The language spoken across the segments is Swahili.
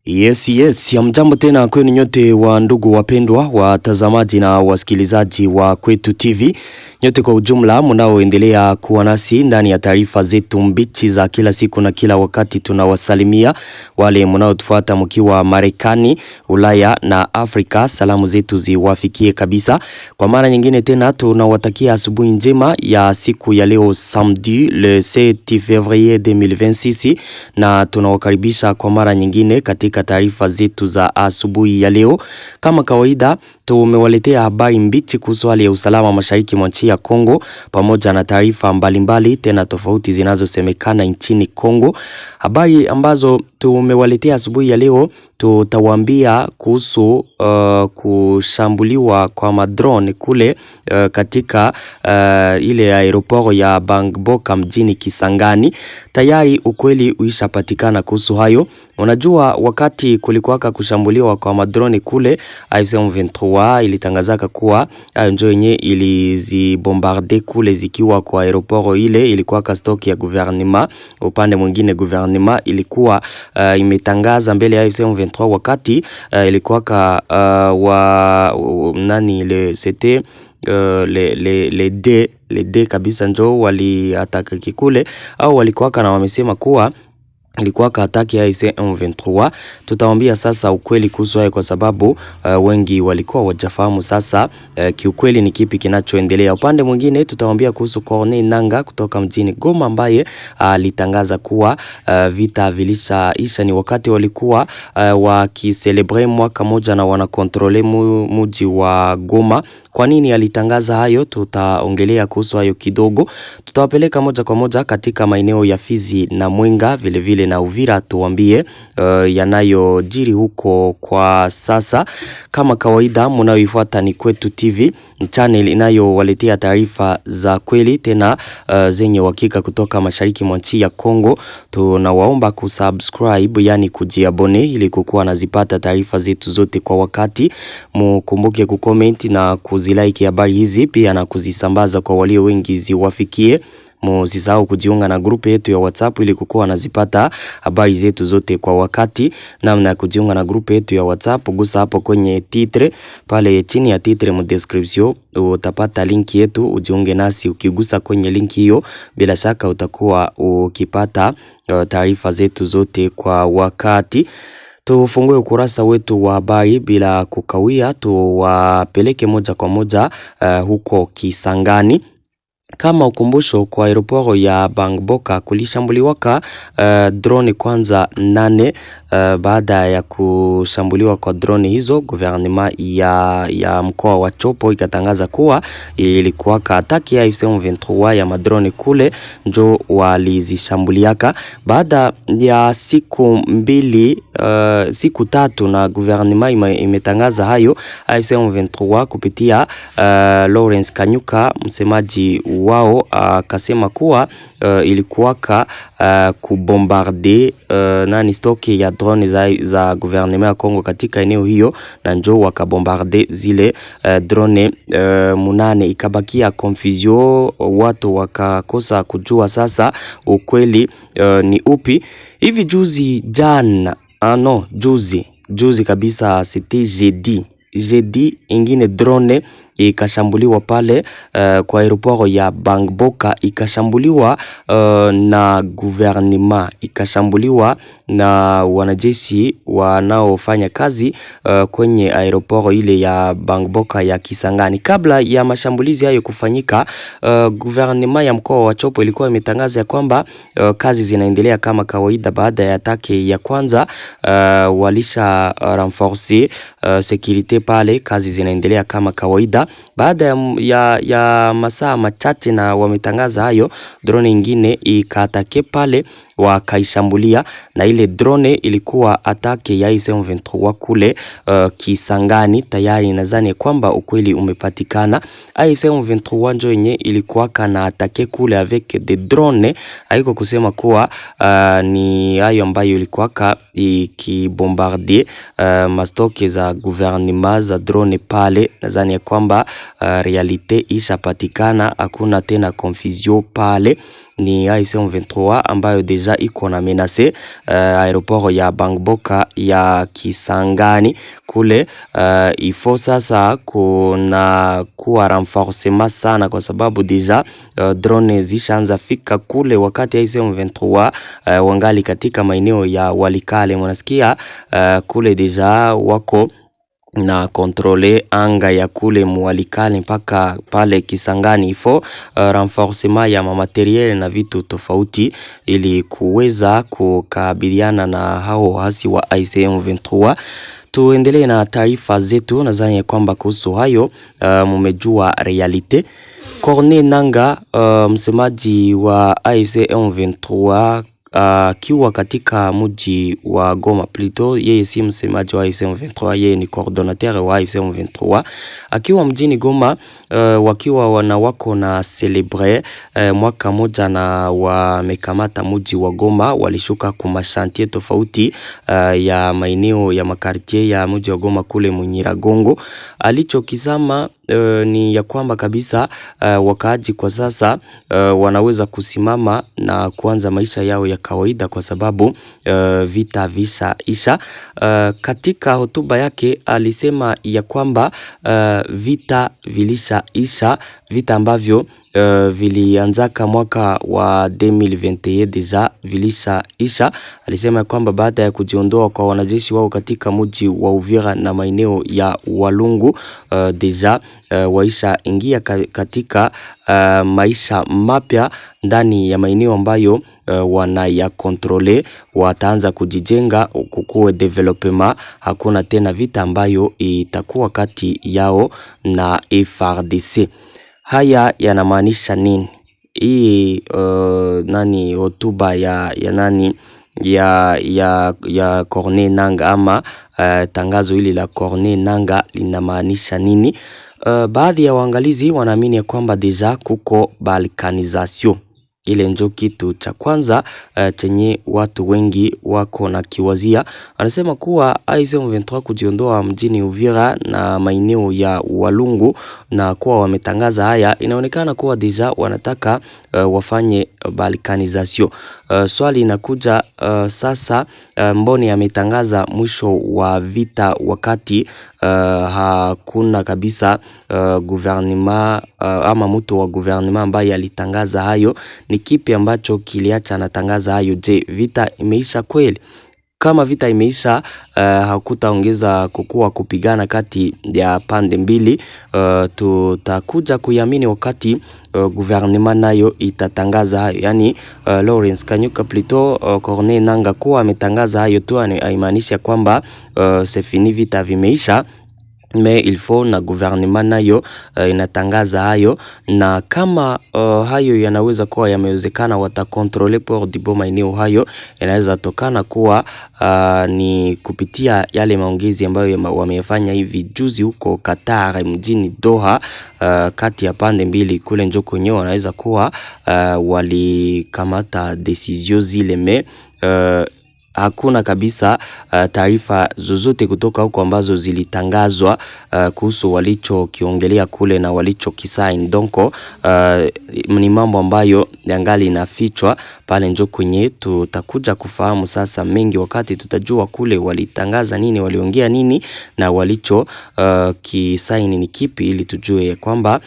Yes, hamjambo tena kwenu nyote wa ndugu wapendwa, watazamaji na wasikilizaji wa Kwetu TV. Nyote kwa ujumla mnaoendelea kuwa nasi ndani ya taarifa zetu mbichi za kila siku na kila wakati. Tunawasalimia wale mnaotufuata mkiwa Marekani, Ulaya na Afrika. Salamu zetu ziwafikie kabisa. Kwa mara nyingine tena tunawatakia asubuhi njema ya siku ya leo samedi le 7 février 2026 na tunawakaribisha kwa mara nyingine katika taarifa zetu za asubuhi ya leo. Kama kawaida tumewaletea habari mbichi kuhusu hali ya usalama mashariki mwa nchi ya Kongo pamoja na taarifa mbalimbali tena tofauti zinazosemekana nchini Kongo. Habari ambazo tumewaletea asubuhi ya leo, tutawaambia kuhusu kushambuliwa kwa madrone kule katika ile aeroport ya Bangboka mjini Kisangani. Tayari ukweli uishapatikana kuhusu hayo. Unajua wakati kulikuwaka kushambuliwa kwa madrone kule, AFC M23 ilitangazaka kuwa njo yenye ilizibombarde kule zikiwa kwa aeroport ile ilikuwa stock ya gouvernement. Upande mwingine gouvernement ilikuwa imetangaza mbele ya AFC M23 wakati ilikuwa c'était les D kabisa njo waliataka kikule au walikuwa na wamesema kuwa ilikuwa ataki ya AFC M23. Tutawaambia sasa ukweli kuhusu hayo kwa sababu wengi walikuwa wajafahamu sasa kiukweli ni kipi kinachoendelea. Upande mwingine tutawaambia kuhusu Corneille Nangaa kutoka mjini Goma ambaye alitangaza kuwa vita vilishaisha. Ni wakati walikuwa wakicelebrate mwaka moja na wanakontrole mji wa Goma. Kwa nini alitangaza hayo? Tutaongelea kuhusu hayo kidogo. Tutawapeleka moja kwa moja katika maeneo ya Fizi na Mwenga vile vile na Uvira, tuambie yanayojiri huko kwa sasa. Kama kawaida mnaoifuata ni Kwetu TV, channel inayowaletea taarifa za kweli tena zenye uhakika kutoka mashariki mwa nchi ya Kongo. Tunawaomba kusubscribe, yani kujiabone ili kukuwa nazipata taarifa zetu zote kwa wakati. Mkumbuke kucomment na kuzilike habari hizi pia na kuzisambaza kwa walio wengi ziwafikie. Msisahau kujiunga na grupu yetu ya WhatsApp ili kukuwa nazipata habari zetu zote kwa wakati. Namna ya kujiunga na grupu yetu ya WhatsApp, gusa hapo kwenye titre, pale chini ya titre mu description utapata linki yetu, ujiunge nasi. Ukigusa kwenye linki hiyo bila shaka utakuwa ukipata taarifa zetu zote kwa wakati. Tufungue ukurasa wetu wa habari bila kukawia, tuwapeleke moja kwa moja huko Kisangani. Kama ukumbusho, kwa aeroport ya Bangboka kulishambuliwaka drone kwanza 8. Baada ya kushambuliwa kwa drone hizo, gouvernement ya mkoa wa Chopo ikatangaza kuwa ilikuwa ataki ya AFC M23 ya madrone kule njo walizishambuliaka. Baada ya siku tatu na gouvernement imetangaza hayo, AFC M23 kupitia Lawrence Kanyuka msemaji wao akasema kuwa ilikuwaka kubombarde stock ya drone za gouvernement ya Kongo katika eneo hiyo, na njo wakabombarde zile drone 8. Ikabakia confusion, watu wakakosa kujua sasa ukweli ni upi. Hivi juzi kabisa, c'était jeudi ingine drone ikashambuliwa pale kwa aeroport ya Bangboka, ikashambuliwa na gouvernement, ikashambuliwa na wanajeshi wanaofanya kazi kwenye aeroport ile ya Bangboka ya Kisangani. Kabla ya mashambulizi hayo kufanyika, gouvernement ya mkoa wa Chopo ilikuwa imetangaza kwamba kazi zinaendelea kama kawaida. Baada ya atake ya kwanza walisha renforcer security pale, kazi zinaendelea kama kawaida. Baada ya masaa machache na wametangaza hayo, drone nyingine ikatake pale wakaishambulia, na ile drone ilikuwa atake ya AFC M23 kule Kisangani. Tayari nadhani kwamba ukweli umepatikana. AFC M23 njo yenye ilikuwa kana atake kule avec des drones. Haiko kusema kuwa ni hayo ambayo ilikuwa ikibombarder mastoke za gouvernement za drone pale. Nadhani kwamba realite ishapatikana, hakuna tena confusion pale. ni AFC M23 ambayo deja iko na menace aeroport ya Bangboka ya Kisangani kule. Ifo sasa kuna kuwa renforcement sana kwa sababu deja drone zishaanza fika kule, wakati AFC M23 wangali katika maeneo ya Walikale. Mnasikia kule deja wako na kontrole anga ya kule Walikale mpaka pale Kisangani. Ifo renforcement ya materiel na vitu tofauti ili kuweza kukabiliana na hao hasi wa AFC M23. Tuendelee na taarifa zetu. Nadhani kwamba kuhusu hayo mumejua realite. Corneille Nangaa, msemaji wa AFC M23 akiwa katika mji wa Goma, plutôt yeye si msemaji wa AFC M23, yeye ni coordinateur wa AFC M23, akiwa mjini Goma wakiwa wako na celebre mwaka moja na wamekamata mji wa Goma. Walishuka kuma chantier tofauti ya maeneo ya makartier ya mji wa Goma kule Munyiragongo. Alichokisema ni ya kwamba kabisa wakaaji kwa sasa wanaweza kusimama na kuanza maisha yao ya kawaida kwa sababu vita isha. Katika hotuba yake alisema ya kwamba vita isha, vita ambavyo vilianzaka mwaka wa 2021 deja isha. Alisema kwamba baada ya kujiondoa kwa wanajeshi wao katika mji wa Uvira na maeneo ya Walungu, deja waisha ingia katika maisha mapya ndani ya maeneo ambayo wanaya kontrole. Wataanza kujijenga, kukuwe development. Hakuna tena vita ambayo itakuwa kati yao na FARDC. Haya yanamaanisha nini? Hii hotuba ya nani ya Corneille Nangaa ama tangazo hili la Corneille Nangaa linamaanisha nini? Baadhi ya waangalizi wanaamini ya kwamba deja kuko balkanisation. Ile ndio kitu cha kwanza chenye watu wengi wako na kiwazia. Anasema kuwa AFC M23 kujiondoa mjini Uvira na maeneo ya Walungu na kuwa wametangaza haya, inaonekana kuwa deja wanataka wafanye balkanisation. Swali inakuja sasa, mboni ametangaza mwisho wa vita wakati hakuna kabisa gouvernement ama mtu wa gouvernement ambaye alitangaza hayo? Ni kipi ambacho kiliacha anatangaza hayo? Je, vita imeisha kweli? Kama vita imeisha, hakutaongeza kukua kupigana kati ya pande mbili. Tutakuja kuiamini wakati gouvernement nayo itatangaza hayo. Yani Lawrence Kanyuka plutôt Corneille Nangaa kuwa ametangaza hayo tu haimaanishi kwamba c'est fini, vita vimeisha. Mais il faut na gouvernement nayo inatangaza hayo, na kama hayo yanaweza kuwa yamewezekana watakontrole pour dibo maeneo hayo, inaweza tokana kuwa ni kupitia yale maongezi ambayo wamefanya hivi juzi huko Qatar mjini Doha kati ya pande mbili kule. Njoko nyo wanaweza kuwa walikamata decision zile, me hakuna kabisa taarifa zozote kutoka huko ambazo zilitangazwa kuhusu walicho kiongelea kule na walicho kisaini. Donko ni mambo ambayo yangali inafichwa pale. Njo kwenye tutakuja kufahamu sasa mengi wakati tutajua kule walitangaza nini, waliongea nini na walicho kisaini ni kipi, ili tujue kwamba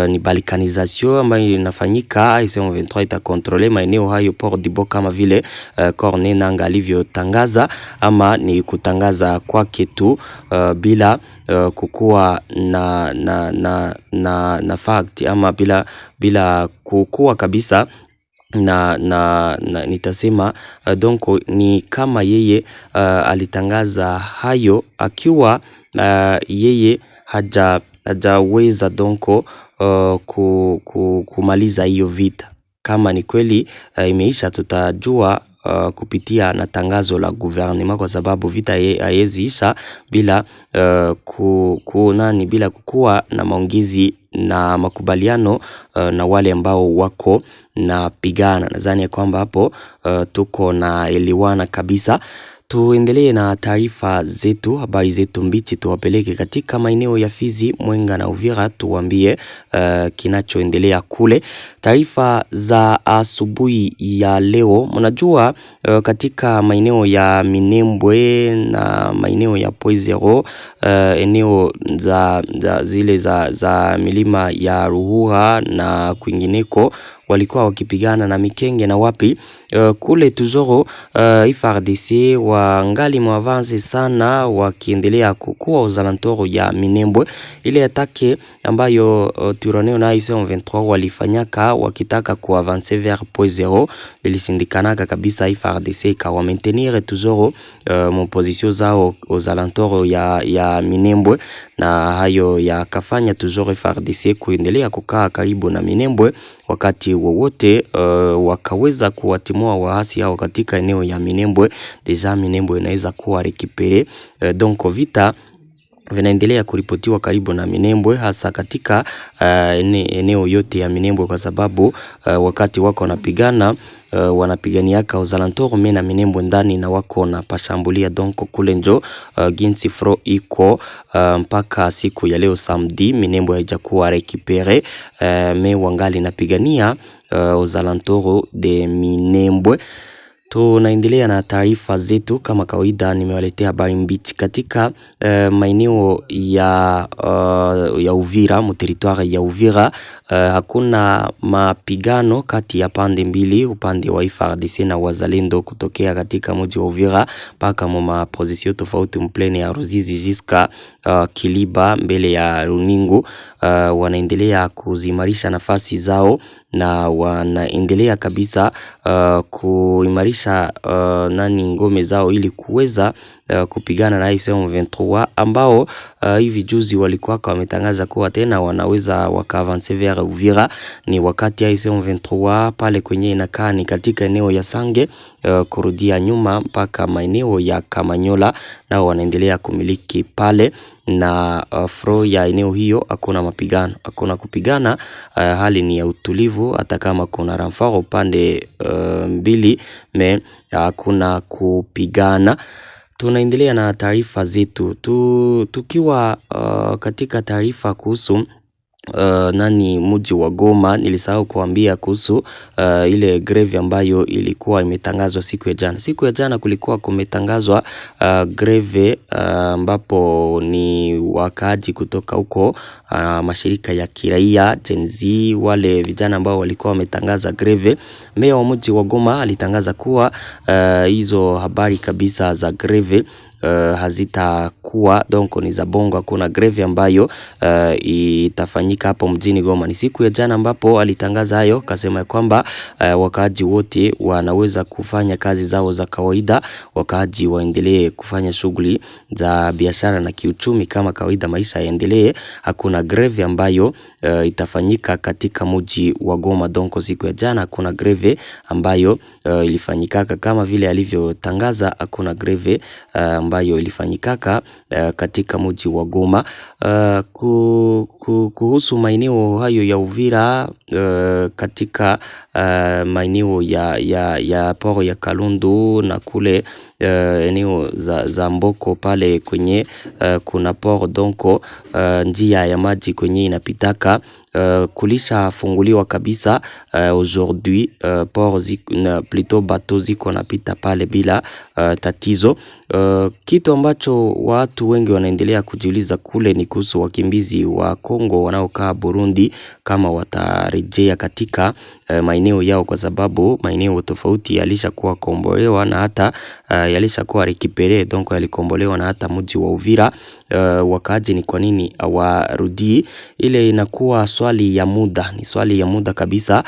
ni balkanisation ambayo inafanyika. AFC M23 itakontrole maeneo hayo Port Dibo kama vile Corneille Nangaa alivyo tangaza, ama ni kutangaza kwake tu bila kukua na fact, ama bila kukua kabisa na nitasema donc ni kama yeye alitangaza hayo akiwa yeye hajaweza donc kumaliza hiyo vita. Kama ni kweli imeisha, tutajua kupitia na tangazo la gouvernement, kwa sababu vita haiwezi isha bila bila kukua na maongezi na makubaliano na wale ambao wako na pigana. Nadhani kwamba hapo tuko na eliwana kabisa. Tuendelee na taarifa zetu, habari zetu mbichi tuwapeleke katika maeneo ya Fizi, Mwenga na Uvira, tuambie kinachoendelea kule. Taarifa za asubuhi ya leo, mnajua katika maeneo ya Minembwe na maeneo ya Poizero, eneo za milima ya Ruhura na kwingineko walikuwa wakipigana na Mikenge na wapi kule Tuzoro. FARDC wangali mwavanzi sana wakiendelea kukua uzalantoro ya Minembwe. Ile atake ambayo Turaneo na M23 walifanyaka wakitaka kuavancer vers Poizero ilisindikanaka kabisa. FARDC ikawa maintenir Tuzoro mon position zao uzalantoro ya Minembwe, na hayo yakafanya Tuzoro FARDC kuendelea kukaa karibu na Minembwe wakati wowote wakaweza kuwatimua waasi hao katika eneo ya Minembwe. Deja Minembwe inaweza kuwa rekipere, donc vita vinaendelea kuripotiwa karibu na Minembwe, hasa katika eneo yote ya Minembwe, kwa sababu wakati wako wanapigana wanapiganiaka uzalantoro mena Minembwe ndani na wako na pashambulia. Donc kule njo ginsi fro iko mpaka siku ya leo samedi, Minembwe haijakuwa rekipere, me wangali napigania uzalantoro de Minembwe. Tunaendelea na taarifa zetu kama kawaida. Nimewaletea habari mbichi katika maeneo ya Uvira, mu territoire ya Uvira. Hakuna mapigano kati ya pande mbili, upande wa FARDC na wazalendo kutokea katika mji wa Uvira paka mu position tofauti mplene ya Ruzizi jiska Kiliba mbele ya Runingu. Wanaendelea kuzimarisha nafasi zao na wanaendelea kabisa kuimarisha ngome zao ili kuweza kupigana na M23 ambao hivi juzi walikuwa wametangaza kuwa tena wanaweza wakaavance vers Uvira. Ni wakati ya M23 pale kwenye inakaa ni katika eneo ya Sange kurudia nyuma mpaka maeneo ya Kamanyola, na wanaendelea kumiliki pale na fro ya eneo hiyo. Hakuna mapigano, hakuna kupigana, hali ni ya utulivu, hata kama kuna ramfaro pande mbili me hakuna kupigana. Tunaendelea na taarifa zetu tukiwa katika taarifa kuhusu mji wa Goma. Nilisahau kuambia kuhusu ile greve ambayo ilikuwa imetangazwa siku ya jana. Siku ya jana kulikuwa kumetangazwa greve ambapo ni wakaaji kutoka huko mashirika ya kiraia Gen Z, wale vijana ambao walikuwa wametangaza greve. Meya wa mji wa Goma alitangaza kuwa hizo habari kabisa za greve hazitakuwa, donc ni za bongo. Kuna greve ambayo itafanyika hapo mjini Goma. Ni siku ya jana ambapo alitangaza hayo, kasema kwamba wakaaji wote wanaweza kufanya kazi zao za kawaida, wakaaji waendelee kufanya shughuli za biashara na kiuchumi kama kawaida, maisha yaendelee. Hakuna greve ambayo itafanyika katika mji wa Goma. Donc siku ya jana hakuna greve ambayo ilifanyikaka kama vile alivyotangaza. Hakuna greve ambayo ilifanyikaka katika mji wa Goma. Kuhusu maeneo hayo ya Uvira, katika maeneo ya poro ya Kalundu na kule eneo za Mboko pale kwenye kuna poro, donko njia ya maji kwenye inapitaka kulisha funguliwa kabisa aujourd'hui. Port plutôt bateau ziko napita pale bila tatizo. Kitu ambacho watu wengi wanaendelea kujiuliza kule ni kuhusu wakimbizi wa Kongo wanaokaa Burundi, kama watarejea katika maeneo yao, kwa sababu maeneo tofauti yalishakuwa kombolewa na hata yalishakuwa rekipere, donc yalikombolewa na hata mji wa Uvira. Wakaaji ni kwa nini hawarudi? Ile inakuwa swali ya muda, ni swali ya muda kabisa.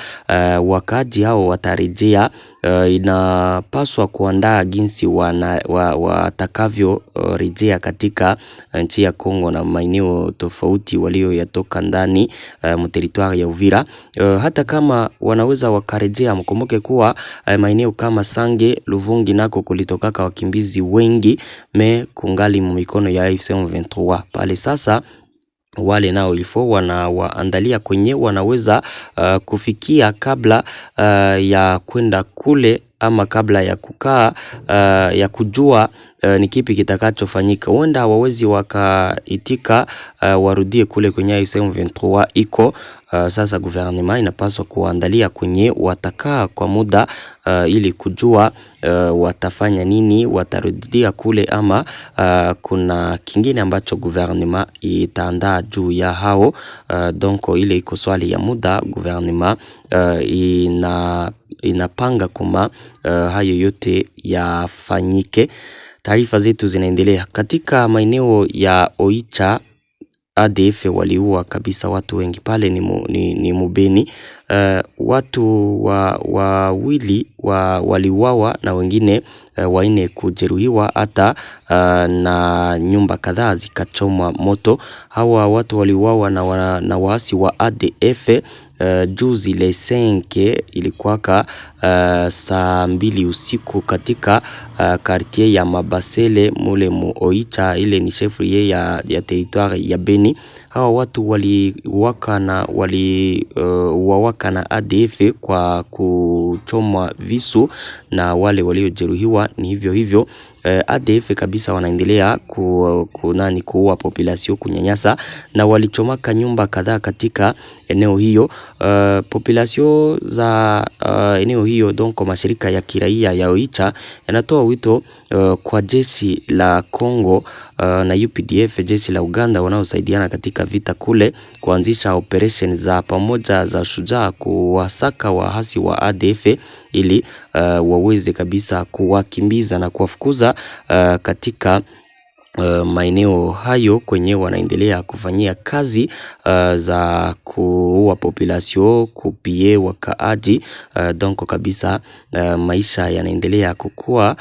Wakaaji hao watarejea, inapaswa kuandaa jinsi watakavyo rejea katika nchi ya Kongo na maeneo tofauti walio yatoka ndani territoire ya Uvira. Hata kama wanaweza wakarejea, mkumbuke kuwa maeneo kama Sange, Luvungi nako kulitokaka wakimbizi wengi, me kungali mikono ya M23 pale. Sasa wale nao ilifo wanawaandalia kwenye wanaweza kufikia kabla ya kwenda kule ama kabla ya kukaa ya kujua ni kipi kitakachofanyika. Huenda hawawezi wakaitika warudie kule kwenye AFC M23 iko. Sasa gouvernement inapaswa kuandalia kwenye watakaa kwa muda ili kujua watafanya nini, watarudia kule ama kuna kingine ambacho gouvernement itaandaa juu ya hao. Donc ile iko swali ya muda. Gouvernement inapanga kuma hayo yote yafanyike. Taarifa zetu zinaendelea katika maeneo ya Oicha. ADF waliua kabisa watu wengi pale ni Mubeni. Watu wawili waliuawa na wengine 4 kujeruhiwa, hata na nyumba kadhaa zikachomwa moto. Hawa watu waliuawa na waasi wa ADF juzi le 5 ilikuwaka saa 2 usiku katika quartier ya Mabasele mule mu Oicha. Ile ni chefferie ya territoire ya Beni. Hawa watu waliuawa na ADF kwa kuchomwa visu, na wale waliojeruhiwa ni hivyo. ADF kabisa wanaendelea kuua population, kunyanyasa, na walichomaka nyumba kadhaa katika eneo hiyo. Population za eneo hiyo, donc mashirika ya kiraia ya Oicha yanatoa wito kwa jeshi la Kongo na UPDF, jeshi la Uganda wanaosaidiana katika vita kule, kuanzisha operation za pamoja za shujaa kuwasaka waasi wa ADF ili waweze kabisa kuwakimbiza na kuwafukuza katika maeneo hayo kwenye wanaendelea kufanyia kazi za kuua population, kupie wakaaji. Donc kabisa maisha yanaendelea kukua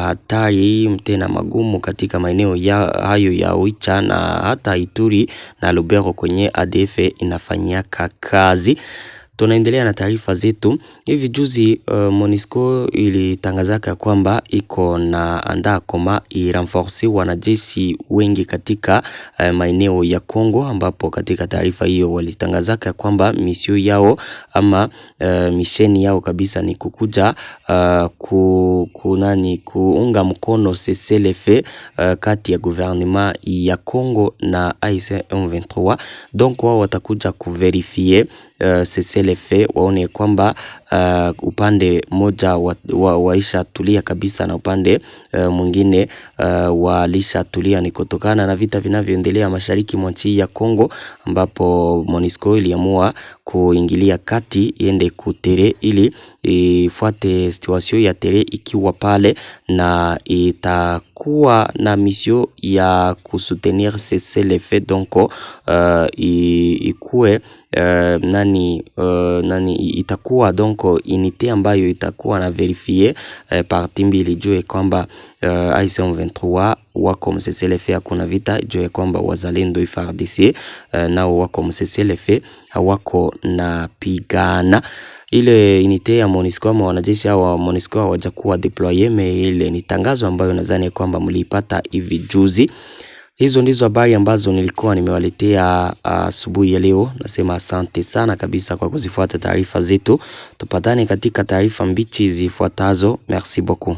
hatari tena magumu katika maeneo hayo ya Oicha na hata Ituri na Lubero kwenye ADF inafanyaka kazi. Tunaendelea na taarifa zetu. Hivi juzi MONUSCO ilitangazaka kwamba iko na andaa koma irenforce wanajeshi wengi katika maeneo ya Kongo, ambapo katika taarifa hiyo walitangazaka kwamba misio yao ama misheni yao kabisa ni kukuja kuunga mkono cessez-le-feu kati ya gouvernement ya Kongo na AFC M23. Donc wao watakuja kuverifie cessez-le-feu, waone kwamba upande moja waisha tulia kabisa na upande mwingine walisha tulia. Ni kutokana na vita vinavyoendelea mashariki mwa nchi ya Kongo, ambapo MONUSCO iliamua kuingilia kati iende kutere ili ifuate situation ya tere ikiwa pale, na itakuwa na mission ya kusoutenir cessez-le-feu. Donc ikue itakuwa donc unité ambayo itakuwa na verifier parti mbili, jue kwamba AFC M23 wako cessez-le-feu, kuna vita, jue kwamba wazalendo FARDC nao wako cessez-le-feu, hawako na pigana. Ile unité ya MONUSCO ama wanajeshi wa MONUSCO hawajakuwa deployer, ile ni tangazo ambayo nadhani kwamba mlipata hivi juzi. Hizo ndizo habari ambazo nilikuwa nimewaletea asubuhi ya leo. Nasema asante sana kabisa kwa kuzifuata taarifa zetu. Tupatane katika taarifa mbichi zifuatazo. Merci beaucoup.